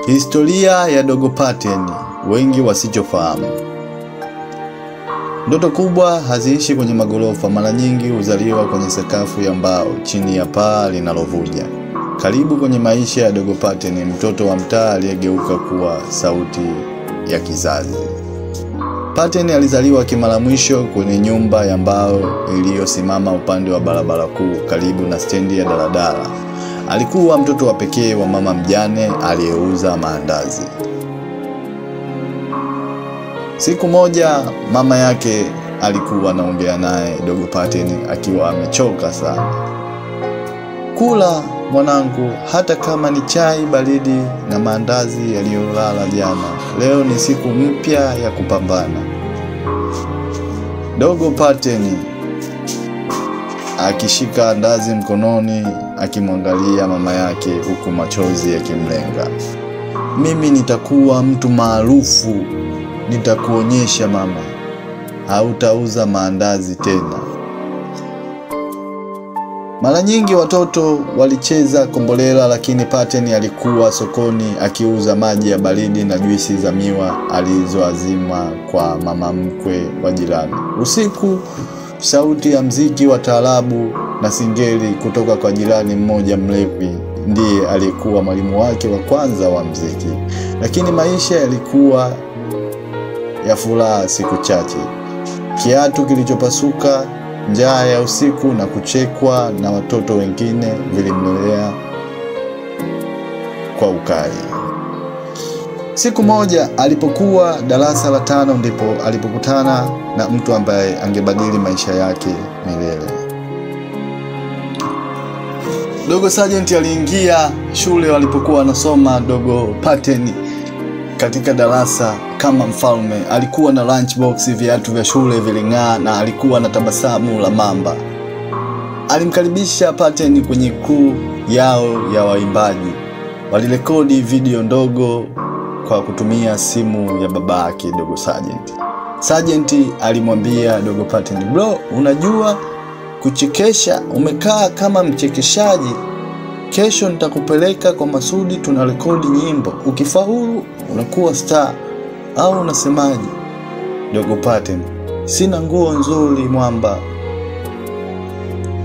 Historia ya Dogo Paten, wengi wasichofahamu. Ndoto kubwa haziishi kwenye magorofa, mara nyingi huzaliwa kwenye sakafu ya mbao chini ya paa linalovuja. Karibu kwenye maisha ya Dogo Paten, mtoto wa mtaa aliyegeuka kuwa sauti ya kizazi. Paten alizaliwa kimara mwisho kwenye nyumba ya mbao iliyosimama upande wa barabara kuu karibu na stendi ya daladala. Alikuwa mtoto wa pekee wa mama mjane aliyeuza maandazi. Siku moja mama yake alikuwa anaongea naye Dogo Paten akiwa amechoka sana. "Kula mwanangu, hata kama ni chai baridi na maandazi yaliyolala jana. Leo ni siku mpya ya kupambana." Dogo Paten akishika andazi mkononi akimwangalia mama yake huku machozi yakimlenga. "Mimi nitakuwa mtu maarufu, nitakuonyesha mama. Hautauza maandazi tena." Mara nyingi watoto walicheza kombolela, lakini Paten alikuwa sokoni akiuza maji ya baridi na juisi za miwa alizoazima kwa mama mkwe wa jirani. Usiku sauti ya mziki wa taarabu na singeli kutoka kwa jirani mmoja mlevi ndiye alikuwa mwalimu wake wa kwanza wa mziki. Lakini maisha yalikuwa ya furaha siku chache. Kiatu kilichopasuka, njaa ya usiku na kuchekwa na watoto wengine vilimlelea kwa ukali. Siku moja alipokuwa darasa la 5 ndipo alipokutana na mtu ambaye angebadili maisha yake milele. Dogo Sergeant aliingia shule walipokuwa anasoma Dogo Paten katika darasa kama mfalme. Alikuwa na lunchbox, viatu vya shule viling'aa na alikuwa na tabasamu la mamba. Alimkaribisha Paten kwenye crew yao ya waimbaji. Walirekodi video ndogo kwa kutumia simu ya babake Dogo Sergeant. Sergeant alimwambia Dogo Paten, "Bro, unajua kuchekesha, umekaa kama mchekeshaji. Kesho nitakupeleka kwa Masudi, tunarekodi nyimbo. Ukifaulu unakuwa star. Au unasemaje?" Dogo Paten, "Sina nguo nzuri mwamba."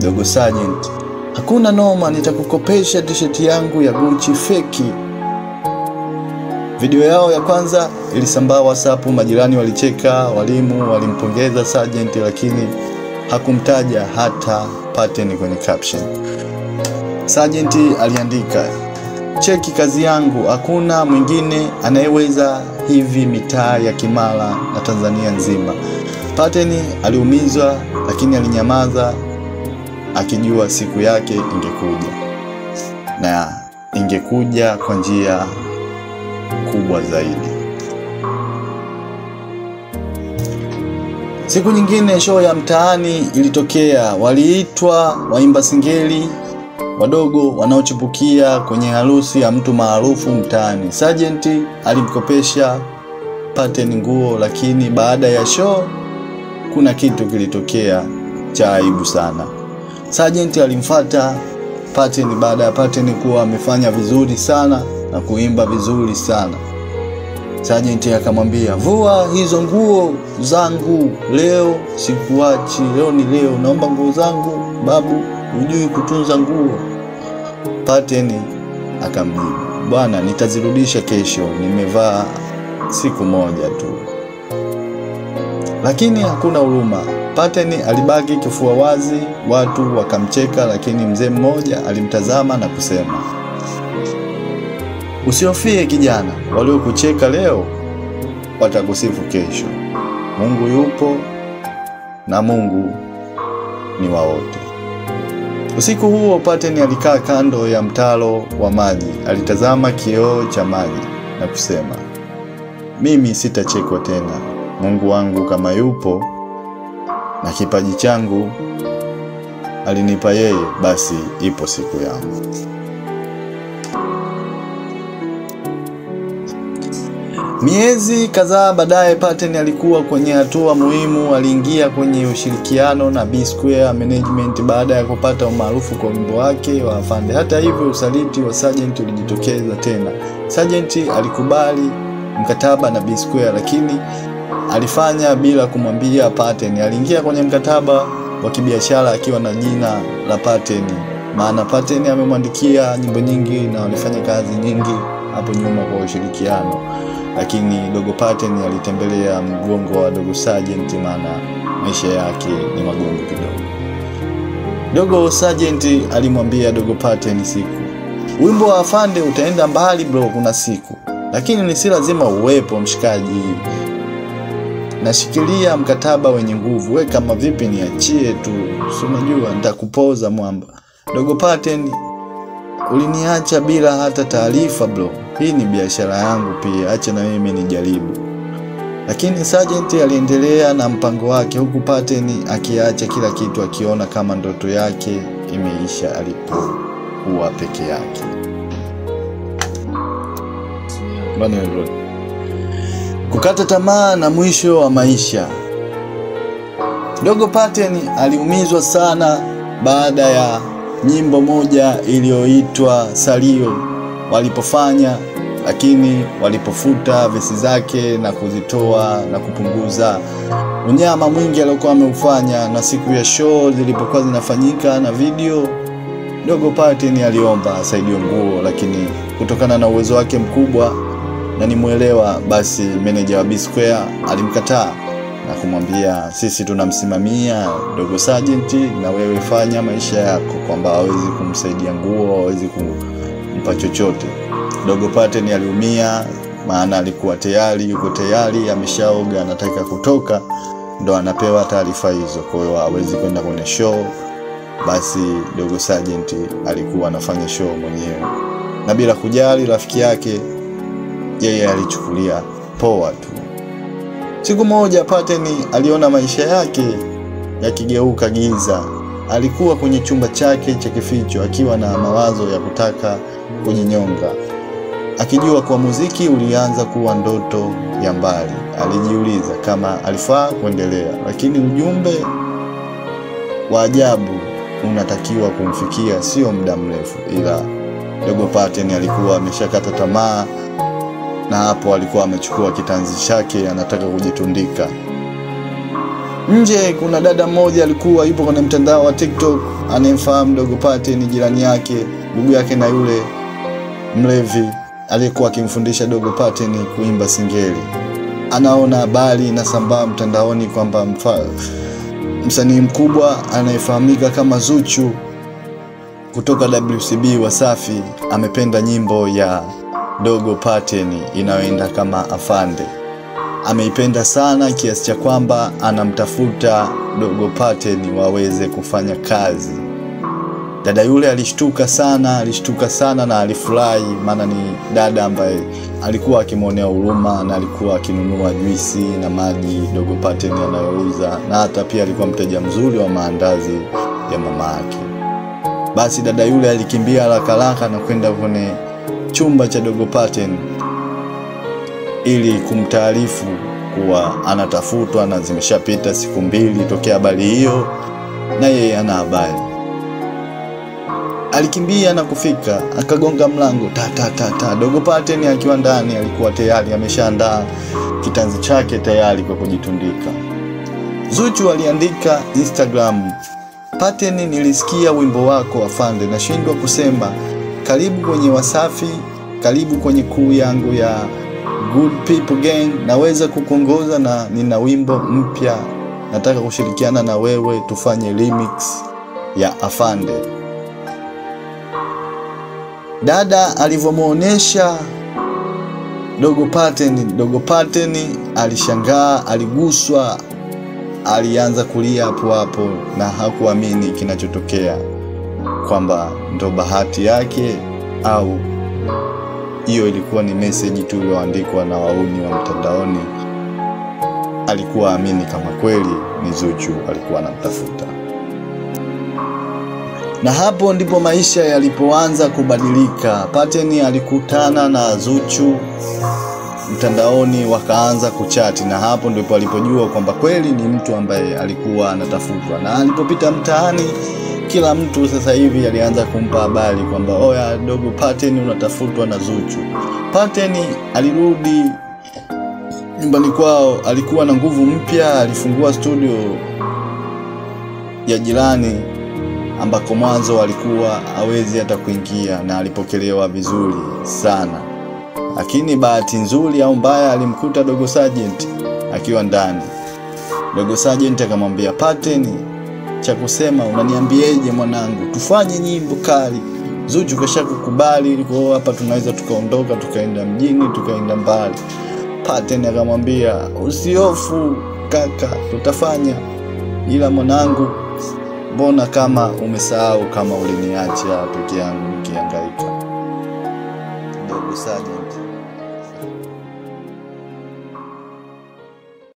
Dogo Sergeant, "Hakuna noma, nitakukopesha t-shirt yangu ya Gucci feki." Video yao ya kwanza ilisambaa WhatsApp, majirani walicheka, walimu walimpongeza Sergeant, lakini hakumtaja hata Paten kwenye caption. Sergeant aliandika, "Cheki kazi yangu, hakuna mwingine anayeweza hivi mitaa ya Kimara na Tanzania nzima." Paten aliumizwa, lakini alinyamaza akijua siku yake ingekuja, na ingekuja kwa njia kubwa zaidi. Siku nyingine show ya mtaani ilitokea. Waliitwa waimba singeli wadogo wanaochipukia kwenye harusi ya mtu maarufu mtaani. Sergeant alimkopesha Paten nguo, lakini baada ya show kuna kitu kilitokea cha aibu sana. Sergeant alimfuata Paten baada ya Paten kuwa amefanya vizuri sana na kuimba vizuri sana. Sergeant akamwambia, "Vua hizo nguo zangu leo, sikuachi, leo ni leo. Naomba nguo zangu babu, hujui kutunza nguo." Paten akamjibu, "Bwana, nitazirudisha kesho, nimevaa siku moja tu." Lakini hakuna huruma. Paten alibaki kifua wazi, watu wakamcheka, lakini mzee mmoja alimtazama na kusema, "Usiofie kijana, waliokucheka leo watakusifu kesho. Mungu yupo na Mungu ni wa wote." Usiku huo Paten alikaa kando ya mtaro wa maji. Alitazama kioo cha maji na kusema, "Mimi sitachekwa tena. Mungu wangu kama yupo na kipaji changu alinipa yeye, basi ipo siku yangu." Miezi kadhaa baadaye, Pateni alikuwa kwenye hatua muhimu. Aliingia kwenye ushirikiano na B Square Management baada ya kupata umaarufu kwa wimbo wake wa Afande. Hata hivyo, usaliti wa Sergeant ulijitokeza tena. Sergeant alikubali mkataba na B Square, lakini alifanya bila kumwambia Pateni. Aliingia kwenye mkataba wa kibiashara akiwa na jina la Pateni, maana Pateni amemwandikia nyimbo nyingi na walifanya kazi nyingi hapo nyuma kwa ushirikiano. Lakini Dogo Pateni alitembelea mgongo wa Dogo Sergeant, maana maisha yake ni magumu kidogo. Dogo Sergeant alimwambia Dogo Pateni, siku wimbo wa Afande utaenda mbali bro, kuna siku, lakini ni si lazima uwepo mshikaji. Nashikilia mkataba wenye nguvu, we kama vipi niachie tu, si unajua nitakupoza mwamba. Dogo Pateni, uliniacha bila hata taarifa bro, hii ni biashara yangu pia, acha na mimi nijaribu. Lakini Sergeant aliendelea na mpango wake, huku Pateni akiacha kila kitu, akiona kama ndoto yake imeisha alipokuwa peke yake. Kukata tamaa na mwisho wa maisha. Dogo Pateni aliumizwa sana baada ya nyimbo moja iliyoitwa Salio walipofanya, lakini walipofuta vesi zake na kuzitoa na kupunguza unyama mwingi aliokuwa ameufanya. Na siku ya show zilipokuwa zinafanyika na video, Dogo Pateni aliomba asaidiwe nguo, lakini kutokana na uwezo wake mkubwa na ni muelewa, basi manager wa B Square alimkataa na kumwambia, sisi tunamsimamia Dogo Sergeant na wewe fanya maisha yako, kwamba hawezi kumsaidia nguo, hawezi kumpa chochote. Dogo Pateni aliumia, maana alikuwa tayari yuko tayari ameshaoga, anataka kutoka, ndo anapewa taarifa hizo, kwa hiyo hawezi kwenda kwenye show. Basi Dogo Sergeant alikuwa anafanya show mwenyewe, na bila kujali rafiki yake, yeye alichukulia poa tu. Siku moja Pateni aliona maisha yake yakigeuka giza. Alikuwa kwenye chumba chake cha kificho akiwa na mawazo ya kutaka kujinyonga, akijua kwa muziki ulianza kuwa ndoto ya mbali. Alijiuliza kama alifaa kuendelea, lakini ujumbe wa ajabu unatakiwa kumfikia sio muda mrefu. Ila Dogo Pateni alikuwa ameshakata tamaa, na hapo alikuwa amechukua kitanzi chake anataka kujitundika. Nje kuna dada mmoja alikuwa yupo kwenye mtandao wa TikTok, anemfahamu Dogo Pateni, jirani yake, ndugu yake na yule mlevi aliyekuwa akimfundisha Dogo Pateni kuimba singeli. Anaona habari inasambaa mtandaoni kwamba msanii mkubwa anayefahamika kama Zuchu kutoka WCB Wasafi amependa nyimbo ya Dogo Pateni inayoenda kama Afande. Ameipenda sana kiasi cha kwamba anamtafuta Dogo Pateni waweze kufanya kazi. Dada yule alishtuka sana na alifurahi, maana ni dada ambaye alikuwa akimwonea huruma na alikuwa akinunua juisi na maji Dogo Pateni anayouza, na hata pia alikuwa mteja mzuri wa maandazi ya mama yake. Basi dada yule alikimbia haraka na kwenda kwenye chumba cha Dogo Pateni ili kumtaarifu kuwa anatafutwa na zimeshapita siku 2 tokea habari hiyo, na yeye ana habari. Alikimbia na kufika, akagonga mlango ta. Dogo Pateni akiwa ndani alikuwa tayari ameshaandaa kitanzi chake tayari kwa kujitundika. Zuchu aliandika Instagram, Pateni, nilisikia wimbo wako Afande, nashindwa kusema. Karibu kwenye Wasafi, karibu kwenye crew yangu ya Good People Gang. Naweza kukuongoza na nina wimbo mpya, nataka kushirikiana na wewe tufanye remix ya Afande. Dada alivyomuonesha Dogo Pateni alishangaa, aliguswa, alianza kulia hapo na hakuamini kinachotokea, kwamba ndo bahati yake au hiyo ilikuwa ni message tu iliyoandikwa na wauni wa mtandaoni. Alikuwa amini kama kweli ni Zuchu alikuwa anamtafuta. Na hapo ndipo maisha yalipoanza kubadilika. Pateni alikutana na Zuchu mtandaoni wakaanza kuchati, na hapo ndipo alipojua kwamba kweli ni mtu ambaye alikuwa anatafutwa. Na alipopita mtaani, kila mtu sasa hivi alianza kumpa habari kwamba oya dogo Paten unatafutwa na Zuchu. Paten alirudi nyumbani kwao, alikuwa na nguvu mpya, alifungua studio ya jirani ambako mwanzo alikuwa hawezi hata kuingia, na alipokelewa vizuri sana. Lakini bahati nzuri au mbaya, alimkuta Dogo Sergeant akiwa ndani. Dogo Sergeant akamwambia Paten, cha kusema unaniambieje mwanangu, tufanye nyimbo kali, Zuchu kesha kukubali, kwa hapa tunaweza tukaondoka tukaenda mjini tukaenda mbali. Paten akamwambia usihofu kaka, tutafanya, ila mwanangu mbona kama umesahau kama uliniacha peke yangu nikihangaika. Dogo Sergeant